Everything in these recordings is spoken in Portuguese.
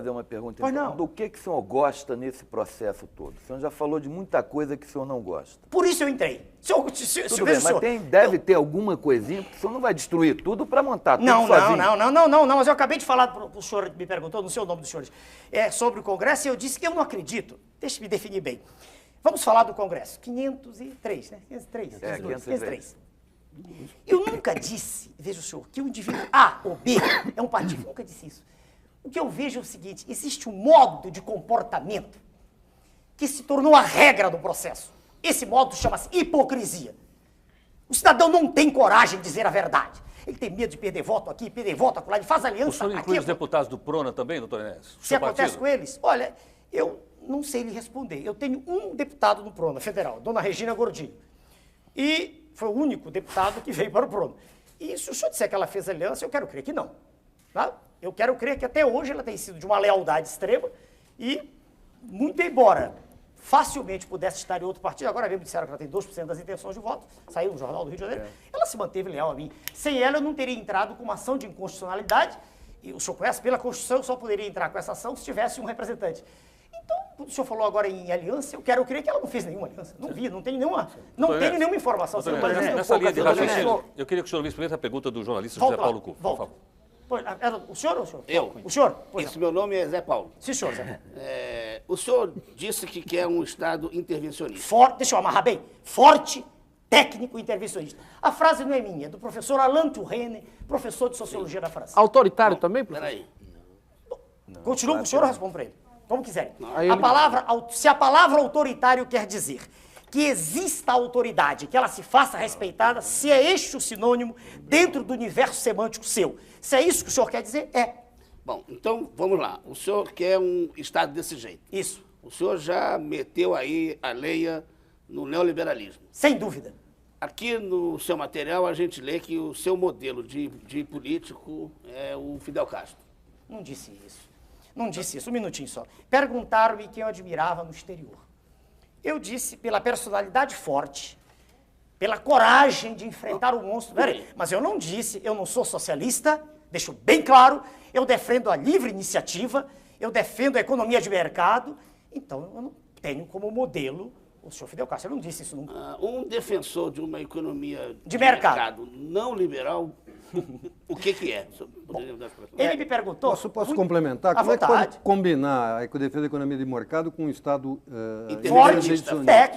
fazer uma pergunta. Pois não. Do que o senhor gosta nesse processo todo? O senhor já falou de muita coisa que o senhor não gosta. Por isso eu entrei. Tudo bem, mas deve ter alguma coisinha, porque o senhor não vai destruir tudo para montar tudo sozinho. Não, mas eu acabei de falar para o senhor, me perguntou, não sei o nome dos senhores, sobre o Congresso, e eu disse que eu não acredito. Deixa eu me definir bem. Vamos falar do Congresso. 503, né? 503. 503. Eu nunca disse, veja o senhor, que o indivíduo A ou B é um partido. Nunca disse isso. O que eu vejo é o seguinte, existe um modo de comportamento que se tornou a regra do processo. Esse modo chama-se hipocrisia. O cidadão não tem coragem de dizer a verdade. Ele tem medo de perder voto aqui, perder voto acolá, ele faz aliança. O senhor inclui os deputados do PRONA também, doutor Enéas? Se acontece com eles? Olha, eu não sei lhe responder. Eu tenho um deputado no PRONA federal, dona Regina Gordilho. E foi o único deputado que veio para o PRONA. E se o senhor disser que ela fez aliança, eu quero crer que não. Tá? Eu quero crer que até hoje ela tem sido de uma lealdade extrema e, muito embora facilmente pudesse estar em outro partido, agora mesmo disseram que ela tem 2% das intenções de voto, saiu no Jornal do Rio de Janeiro, ela se manteve leal a mim. Sem ela eu não teria entrado com uma ação de inconstitucionalidade, e o senhor conhece, pela Constituição eu só poderia entrar com essa ação se tivesse um representante. Então, quando o senhor falou agora em aliança, eu quero crer que ela não fez nenhuma aliança. Não vi, não tem nenhuma informação. Nessa linha de raciocínio, eu queria que o senhor ouvisse primeiro a pergunta do jornalista José Paulo Couto, por favor. O senhor ou o senhor? Eu. O senhor? Esse meu nome é Zé Paulo. Sim, senhor, Zé. O senhor disse que quer um Estado intervencionista. Deixa eu amarrar bem. Forte, técnico e intervencionista. A frase não é minha, é do professor Alain Touraine, professor de Sociologia da França. Autoritário também, professor? Peraí. Continua com o senhor, eu respondo para ele. Como quiserem. Não. Se a palavra autoritário quer dizer que exista autoridade, que ela se faça respeitada, se é este o sinônimo dentro do universo semântico seu. Se é isso que o senhor quer dizer, é. Bom, então vamos lá. O senhor quer um Estado desse jeito. Isso. O senhor já meteu aí a leia no neoliberalismo. Sem dúvida. Aqui no seu material a gente lê que o seu modelo de político é o Fidel Castro. Não disse isso. Não disse isso. Um minutinho só. Perguntaram-me quem eu admirava no exterior. Eu disse pela personalidade forte, pela coragem de enfrentar o monstro. Peraí, mas eu não disse, eu não sou socialista, deixo bem claro, eu defendo a livre iniciativa, eu defendo a economia de mercado, então eu não tenho como modelo o senhor Fidel Castro. Eu não disse isso nunca. Um defensor de uma economia de mercado não liberal, o que é? Ele me perguntou... Posso complementar? Como é que pode combinar a defesa da economia de mercado com um Estado forte,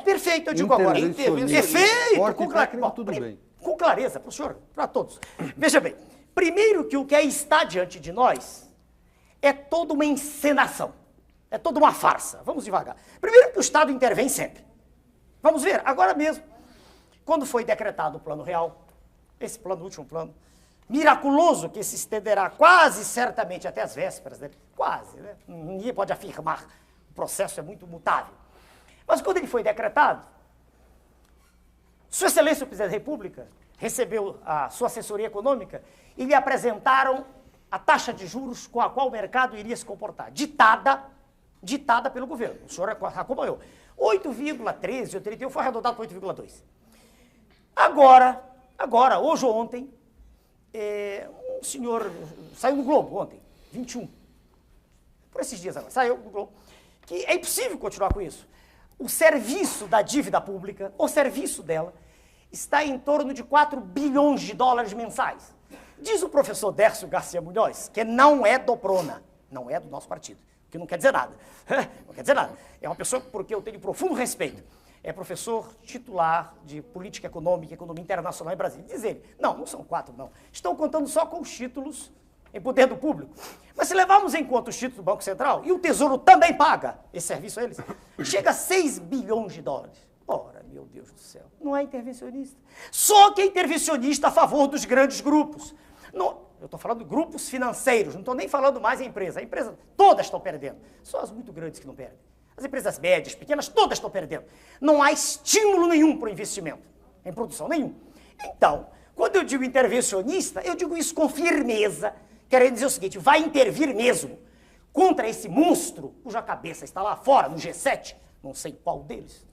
perfeito, eu digo agora. Perfeito, forte, técnico, tudo bem. Com clareza, para o senhor, para todos. Veja bem, primeiro que o que está diante de nós é toda uma encenação, é toda uma farsa. Vamos devagar. Primeiro que o Estado intervém sempre. Vamos ver, agora mesmo, quando foi decretado o Plano Real, esse plano, o último plano, miraculoso, que se estenderá quase certamente até as vésperas dele, quase, né? Ninguém pode afirmar, o processo é muito mutável. Mas quando ele foi decretado, Sua Excelência o Presidente da República recebeu a sua assessoria econômica e lhe apresentaram a taxa de juros com a qual o mercado iria se comportar, ditada pelo governo. O senhor acompanhou. 8,13 ou 31 foi arredondado para 8,2. Agora, hoje ou ontem, um senhor saiu no Globo ontem, 21, por esses dias agora, saiu no Globo, que é impossível continuar com isso. O serviço da dívida pública, o serviço dela, está em torno de 4 bilhões de dólares mensais. Diz o professor Dércio Garcia Munhoz, que não é do PRONA, não é do nosso partido, que não quer dizer nada. Não quer dizer nada. É uma pessoa porque eu tenho profundo respeito. É professor titular de Política Econômica e Economia Internacional em Brasília. Diz ele, não são 4, não. Estão contando só com os títulos em poder do público. Mas se levarmos em conta os títulos do Banco Central, e o Tesouro também paga esse serviço a eles, chega a 6 bilhões de dólares. Ora, meu Deus do céu, não é intervencionista. Só que é intervencionista a favor dos grandes grupos. Eu estou falando de grupos financeiros, não estou nem falando mais em empresa. A empresa, todas estão perdendo. Só as muito grandes que não perdem. As empresas médias, pequenas, todas estão perdendo. Não há estímulo nenhum para o investimento, em produção nenhum. Então, quando eu digo intervencionista, eu digo isso com firmeza, querendo dizer o seguinte, vai intervir mesmo contra esse monstro cuja cabeça está lá fora, no G7, não sei qual deles.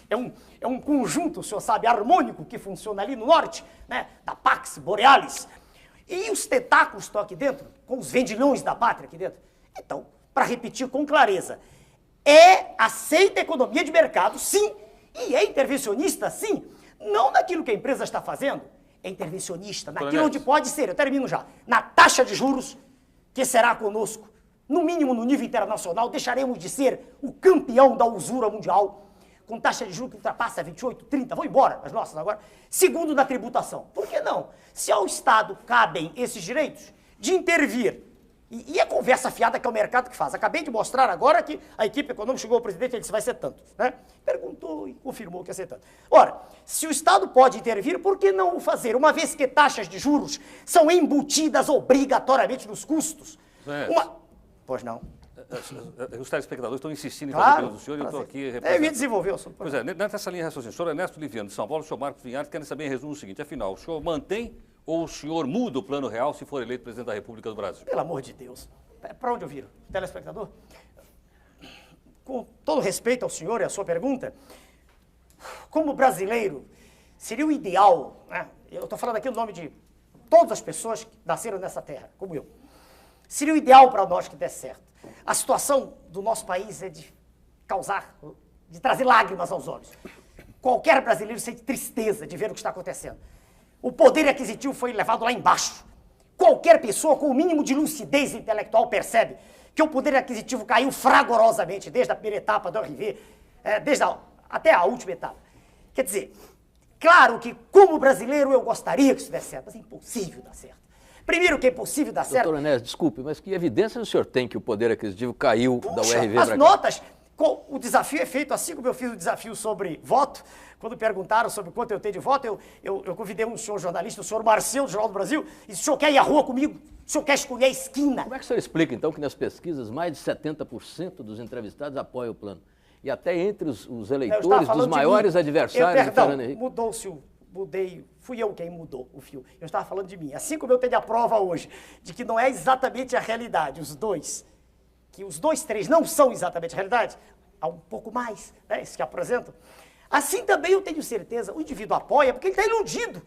É um conjunto, o senhor sabe, harmônico que funciona ali no norte, né, da Pax Borealis. E os tentáculos estão aqui dentro, com os vendilhões da pátria aqui dentro. Então, para repetir com clareza. É aceita a economia de mercado, sim, e é intervencionista, sim. Não naquilo que a empresa está fazendo, é intervencionista, naquilo onde pode ser, eu termino já, na taxa de juros, que será conosco, no mínimo no nível internacional, deixaremos de ser o campeão da usura mundial, com taxa de juros que ultrapassa 28, 30, vão embora as nossas agora. Segundo, na tributação. Por que não? Se ao Estado cabem esses direitos de intervir, e é conversa fiada que é o mercado que faz. Acabei de mostrar agora que a equipe econômica chegou ao presidente e disse vai ser tanto, né? Perguntou e confirmou que ia ser tanto. Ora, se o Estado pode intervir, por que não o fazer? Uma vez que taxas de juros são embutidas obrigatoriamente nos custos. Pois não. Os telespectadores estão insistindo em Claro, fazer perguntas do senhor e eu estou aqui representando. Eu ia desenvolver o assunto. Pois é, nessa linha de raciocínio, o senhor Ernesto Liviano de São Paulo, o senhor Marcos Vinhares querem saber em resumo o seguinte, afinal, o senhor mantém ou o senhor muda o Plano Real se for eleito presidente da República do Brasil? Pelo amor de Deus. Para onde eu viro? Telespectador? Com todo respeito ao senhor e à sua pergunta, como brasileiro, seria o ideal, né? Eu estou falando aqui no nome de todas as pessoas que nasceram nessa terra, como eu. Seria o ideal para nós que desse certo. A situação do nosso país é de trazer lágrimas aos olhos. Qualquer brasileiro sente tristeza de ver o que está acontecendo. O poder aquisitivo foi levado lá embaixo. Qualquer pessoa com o mínimo de lucidez intelectual percebe que o poder aquisitivo caiu fragorosamente desde a primeira etapa do RV, até a última etapa. Quer dizer, claro que como brasileiro eu gostaria que isso desse certo, mas é impossível dar certo. Primeiro que é impossível dar certo... Doutor Ernesto, desculpe, mas que evidência o senhor tem que o poder aquisitivo caiu da URV as para cá? notas, o desafio é feito assim como eu fiz o desafio sobre voto, quando perguntaram sobre quanto eu tenho de voto, eu convidei um senhor jornalista, o senhor Marcelo, do Jornal do Brasil, e disse, o senhor quer ir à rua comigo? O senhor quer escolher a esquina? Como é que o senhor explica, então, que nas pesquisas mais de 70% dos entrevistados apoiam o plano? E até entre os eleitores dos maiores adversários do Fernando Henrique? Fui eu quem mudou o fio. Eu estava falando de mim. Assim como eu tenho a prova hoje de que não é exatamente a realidade, que os dois, três não são exatamente a realidade, há um pouco mais, né, esses que apresentam. Assim também eu tenho certeza, o indivíduo apoia porque ele está iludido.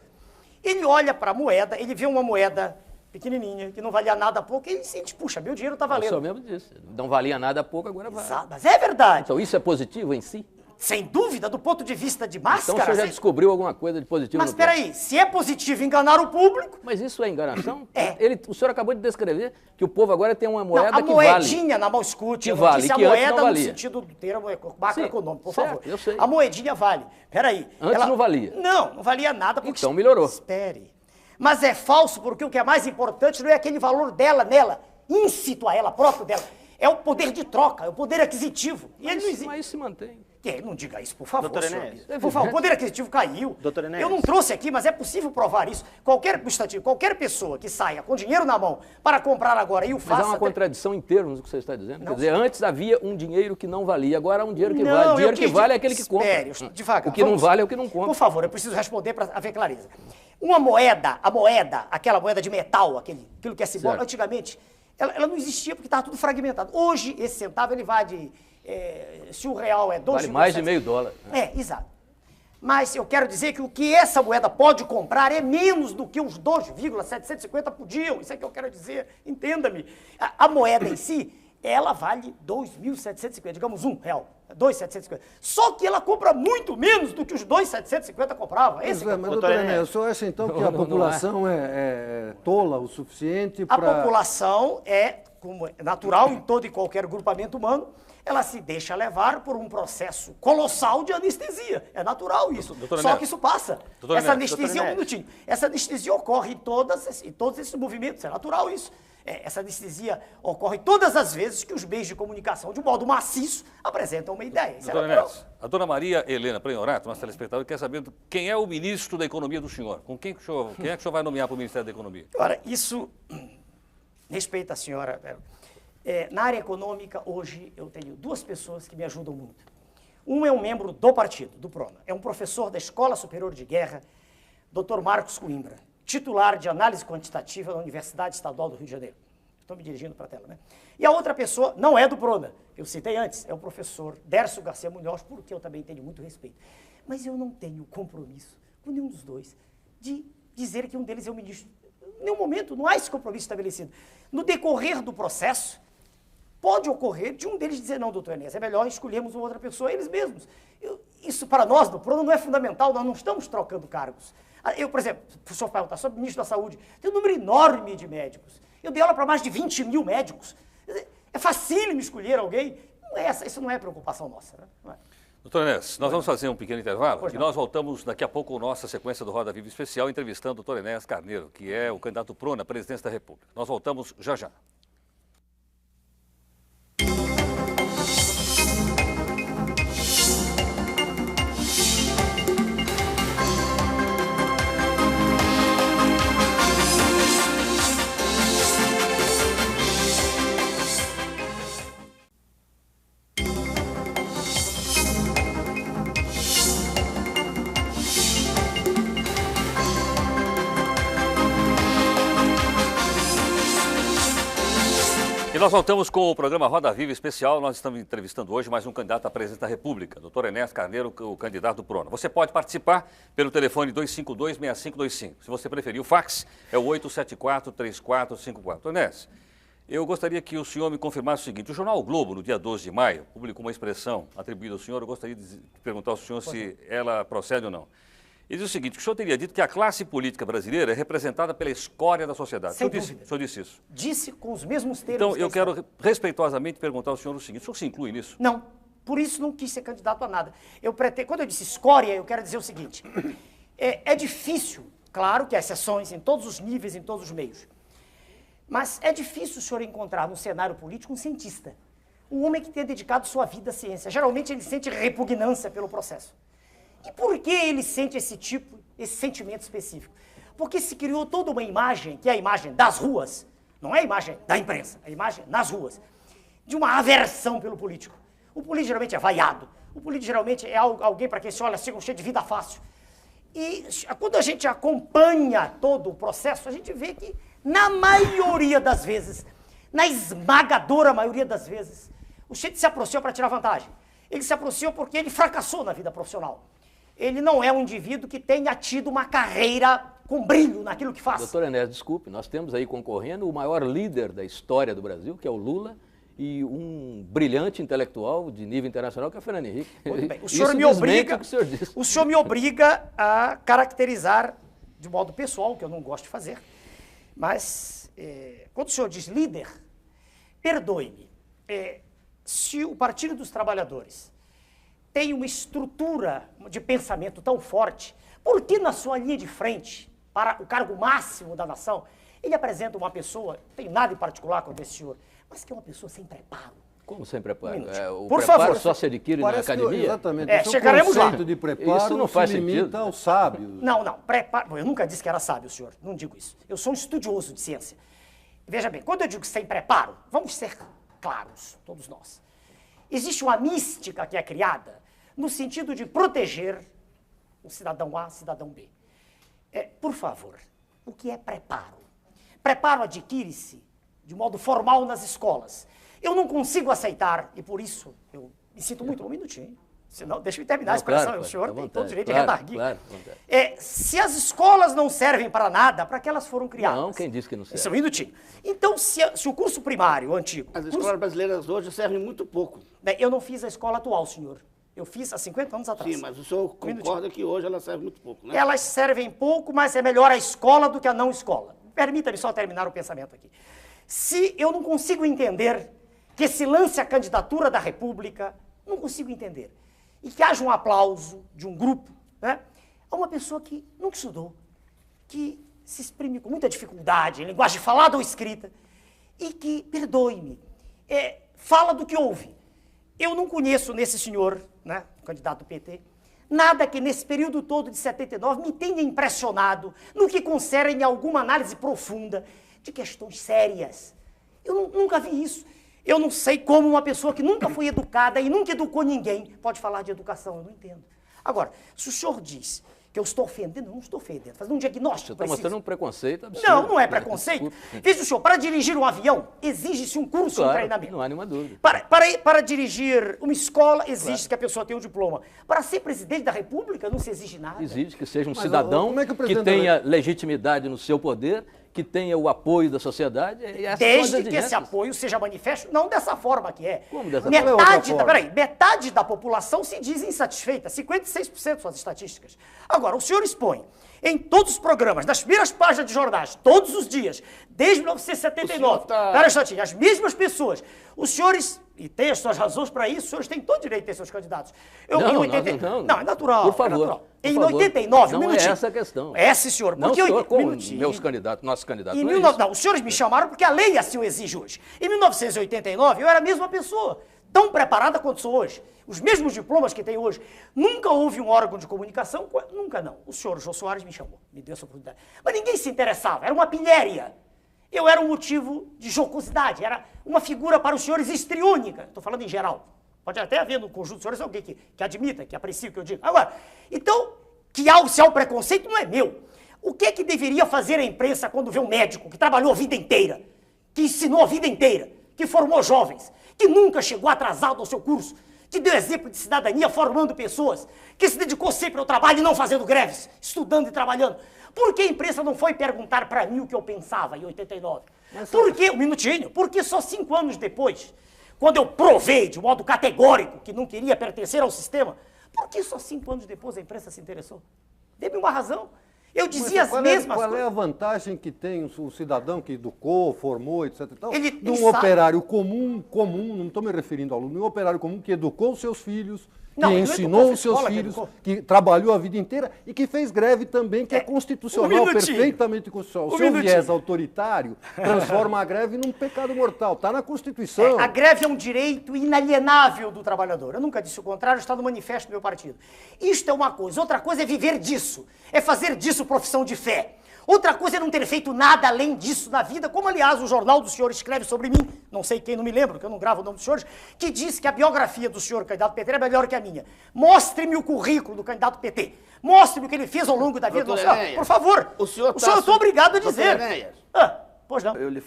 Ele olha para a moeda, ele vê uma moeda pequenininha, que não valia nada a pouco, e ele sente, puxa, meu dinheiro está valendo. O senhor mesmo disse, não valia nada a pouco, agora vale. Exato, mas é verdade. Então isso é positivo em si? Sem dúvida, do ponto de vista de máscara... Então o senhor já descobriu alguma coisa de positivo Mas no plano? espera aí, se é positivo enganar o público... Mas isso é enganação? É. O senhor acabou de descrever que o povo agora tem uma moeda não, a que vale. A moedinha na mão escute, que vale, disse que a antes moeda não valia. no sentido do termo macroeconômico, por certo, favor. eu sei. A moedinha vale. Espera aí. Antes não valia. Não valia nada. Porque... Então melhorou. Espere. Mas é falso porque o que é mais importante não é aquele valor dela, nela, íncito a ela, próprio dela. É o poder de troca, é o poder aquisitivo. E ele não existe. Mas isso se mantém. Não diga isso, por favor, Doutor senhor. Enéas. Por favor, o poder aquisitivo caiu. Doutor Enéas. Eu não trouxe aqui, mas é possível provar isso. Qualquer pessoa que saia com dinheiro na mão para comprar agora e o faça... Mas há uma contradição em termos do que você está dizendo. Quer dizer, antes havia um dinheiro que não valia, agora há um dinheiro que vale. O dinheiro que vale é aquele que compra. Espere, devagar. O que não vale é o que não compra. Por favor, eu preciso responder para haver clareza. Uma moeda, aquela moeda de metal, aquilo que é simbólico, antigamente, ela não existia porque estava tudo fragmentado. Hoje, esse centavo, ele vai de... se o real é 2,7... Vale mais de meio dólar. Exato. Mas eu quero dizer que o que essa moeda pode comprar é menos do que os 2,750 podiam. Isso é que eu quero dizer, entenda-me. A moeda em si, ela vale 2.750, digamos R$1, 2.750. Só que ela compra muito menos do que os 2.750 compravam. Mas, doutor Enéas, o senhor acha então que a população é tola o suficiente para... A população como é natural em todo e qualquer grupamento humano, ela se deixa levar por um processo colossal de anestesia. É natural isso. Só que isso passa. Essa anestesia, um minutinho. Essa anestesia ocorre em todos esses movimentos. É natural isso. Essa anestesia ocorre todas as vezes que os meios de comunicação, de um modo maciço, apresentam uma ideia. Isso Doutor Ernesto, a dona Maria Helena Prenhorato, nossa telespectadora, quer saber quem é o ministro da Economia do senhor. Quem é que o senhor vai nomear para o Ministério da Economia? Ora, isso... Respeita a senhora... na área econômica, hoje, eu tenho duas pessoas que me ajudam muito. Um é um membro do partido, do PRONA. É um professor da Escola Superior de Guerra, Dr. Marcos Coimbra, titular de análise quantitativa da Universidade Estadual do Rio de Janeiro. Estou me dirigindo para a tela, né? E a outra pessoa não é do PRONA, eu citei antes, é o professor Dércio Garcia Munhoz, porque eu também tenho muito respeito. Mas eu não tenho compromisso com nenhum dos dois de dizer que um deles é o ministro. Em nenhum momento, não há esse compromisso estabelecido. No decorrer do processo, Pode ocorrer de um deles dizer, não, doutor Enéas, é melhor escolhermos uma outra pessoa, eles mesmos. Isso para nós, do PRONA, não é fundamental, nós não estamos trocando cargos. Eu, por exemplo, o senhor perguntar sobre o ministro da Saúde, tem um número enorme de médicos. Eu dei aula para mais de 20 mil médicos. É facílimo escolher alguém. Isso não é preocupação nossa, né? Não é. Doutor Enéas, nós vamos fazer um pequeno intervalo e nós voltamos daqui a pouco com nossa sequência do Roda Viva Especial, entrevistando o doutor Enéas Carneiro, que é o candidato PRONA à presidência da República. Nós voltamos já já. E nós voltamos com o programa Roda Viva Especial. Nós estamos entrevistando hoje mais um candidato à presidência da República, doutor Enéas Carneiro, o candidato do PRONA. Você pode participar pelo telefone 252-6525. Se você preferir, o fax é o 874-3454. Doutor Enéas, eu gostaria que o senhor me confirmasse o seguinte. O jornal O Globo, no dia 12 de maio, publicou uma expressão atribuída ao senhor. Eu gostaria de perguntar ao senhor se ela procede ou não. Ele diz o seguinte, que o senhor teria dito que a classe política brasileira é representada pela escória da sociedade. Sem dúvida. O senhor disse isso? Disse com os mesmos termos. Então, eu quero respeitosamente perguntar ao senhor o seguinte, o senhor se inclui nisso? Não, por isso não quis ser candidato a nada. Quando eu disse escória, eu quero dizer o seguinte, é difícil, claro que há exceções em todos os níveis, em todos os meios, mas é difícil o senhor encontrar no cenário político um cientista, um homem que tenha dedicado sua vida à ciência. Geralmente ele sente repugnância pelo processo. E por que ele sente esse sentimento específico? Porque se criou toda uma imagem, que é a imagem das ruas, não é a imagem da imprensa, é a imagem nas ruas, de uma aversão pelo político. O político geralmente é vaiado, o político geralmente é alguém para quem se olha assim, cheio de vida fácil. E quando a gente acompanha todo o processo, a gente vê que, na maioria das vezes, na esmagadora maioria das vezes, o sujeito se aproximou para tirar vantagem. Ele se aproximou porque ele fracassou na vida profissional. Ele não é um indivíduo que tenha tido uma carreira com brilho naquilo que faz. Doutor Enéas, desculpe, nós temos aí concorrendo o maior líder da história do Brasil, que é o Lula, e um brilhante intelectual de nível internacional, que é o Fernando Henrique. Muito bem. O senhor me obriga a caracterizar de modo pessoal, que eu não gosto de fazer, mas quando o senhor diz líder, perdoe-me, se o Partido dos Trabalhadores tem uma estrutura de pensamento tão forte, por que na sua linha de frente, para o cargo máximo da nação, ele apresenta uma pessoa, não tem nada em particular contra esse senhor, mas que é uma pessoa sem preparo? Como sem preparo? Um o por preparo favor, só se adquire na academia? Exatamente. Chegaremos lá. O conceito de preparo isso não faz se limita sentido. aos sábios. Não, preparo. Eu nunca disse que era sábio, senhor. Não digo isso. Eu sou um estudioso de ciência. Veja bem, quando eu digo sem preparo, vamos ser claros, todos nós. Existe uma mística que é criada no sentido de proteger o cidadão A, cidadão B. Por favor, o que é preparo? Preparo adquire-se de modo formal nas escolas. Eu não consigo aceitar, e por isso eu me sinto muito... Um minutinho, senão deixa eu terminar a expressão. Claro, o senhor tem todo o direito claro, de redarguir. Claro, se as escolas não servem para nada, para que elas foram criadas? Não, quem disse que não serve? Isso é um minutinho. Então, se o curso primário, o antigo... As escolas brasileiras hoje servem muito pouco. Bem, eu não fiz a escola atual, senhor. Eu fiz há 50 anos atrás. Sim, mas o senhor concorda que hoje ela serve muito pouco, né? Elas servem pouco, mas é melhor a escola do que a não escola. Permita-me só terminar o pensamento aqui. Se eu não consigo entender que se lance a candidatura da República, não consigo entender, e que haja um aplauso de um grupo, né, a uma pessoa que nunca estudou, que se exprime com muita dificuldade, em linguagem falada ou escrita, e que, perdoe-me, fala do que ouve. Eu não conheço nesse senhor, né, candidato do PT, nada que nesse período todo de 79 me tenha impressionado no que concerne alguma análise profunda de questões sérias. Eu nunca vi isso. Eu não sei como uma pessoa que nunca foi educada e nunca educou ninguém pode falar de educação, eu não entendo. Agora, se o senhor diz que eu estou ofendendo, eu não estou ofendendo, fazendo um diagnóstico. Você está mostrando um preconceito absurdo. Não é preconceito. Veja o senhor, para dirigir um avião, exige-se um curso, um treinamento. Não há nenhuma dúvida. Para dirigir uma escola, exige que a pessoa tenha um diploma. Para ser presidente da República, não se exige nada. Exige que seja um cidadão que tenha legitimidade no seu poder, que tenha o apoio da sociedade. E essas são as Desde que exigências. esse apoio seja manifesto, não dessa forma que é. Como dessa Metade da população se diz insatisfeita, 56% são as estatísticas. Agora, o senhor expõe em todos os programas, nas primeiras páginas de jornais, todos os dias, desde 1979, para as mesmas pessoas, os senhores, e tem as suas razões para isso, os senhores têm todo o direito de ter seus candidatos. Não, é natural. Por favor. É natural. Em Por favor. 89, não minutinho. é essa a questão. É, sim, senhor. Não, Porque senhor, como minutinho. meus candidatos, nossos candidatos. Em não é 19... isso. Não, os senhores me chamaram porque a lei assim o exige hoje. Em 1989, eu era a mesma pessoa, tão preparada quanto sou hoje. Os mesmos diplomas que tenho hoje. Nunca houve um órgão de comunicação, nunca não. O senhor Jô Soares me chamou, me deu essa oportunidade. Mas ninguém se interessava, era uma pilhéria. Eu era um motivo de jocosidade, era uma figura para os senhores histriônica. Estou falando em geral. Pode até haver no conjunto dos senhores alguém que admita, que aprecia o que eu digo. Agora, então, se há o preconceito, não é meu. O que é que deveria fazer a imprensa quando vê um médico que trabalhou a vida inteira, que ensinou a vida inteira, que formou jovens, que nunca chegou atrasado ao seu curso, que deu exemplo de cidadania formando pessoas, que se dedicou sempre ao trabalho e não fazendo greves, estudando e trabalhando? Por que a imprensa não foi perguntar para mim o que eu pensava em 89? Por que, um minutinho, porque só 5 anos depois, quando eu provei de modo categórico que não queria pertencer ao sistema, por que só 5 anos depois a imprensa se interessou? Dê-me uma razão. Eu dizia as mesmas coisas. Qual é a vantagem que tem o cidadão que educou, formou, etc. E tal, de um operário comum, não estou me referindo ao aluno, um operário comum que educou os seus filhos, que ensinou os seus filhos, que trabalhou a vida inteira e que fez greve também, que é constitucional, perfeitamente constitucional. O seu viés autoritário transforma a greve num pecado mortal. Está na Constituição. A greve é um direito inalienável do trabalhador. Eu nunca disse o contrário, está no manifesto do meu partido. Isto é uma coisa. Outra coisa é viver disso. É fazer disso profissão de fé. Outra coisa é não ter feito nada além disso na vida, como, aliás, o jornal do senhor escreve sobre mim, não sei quem, não me lembro, que eu não gravo o nome dos senhores, que diz que a biografia do senhor candidato PT é melhor que a minha. Mostre-me o currículo do candidato PT. Mostre-me o que ele fez ao longo da vida. Por favor. O senhor eu estou obrigado a dizer. Pois não. Eu lhe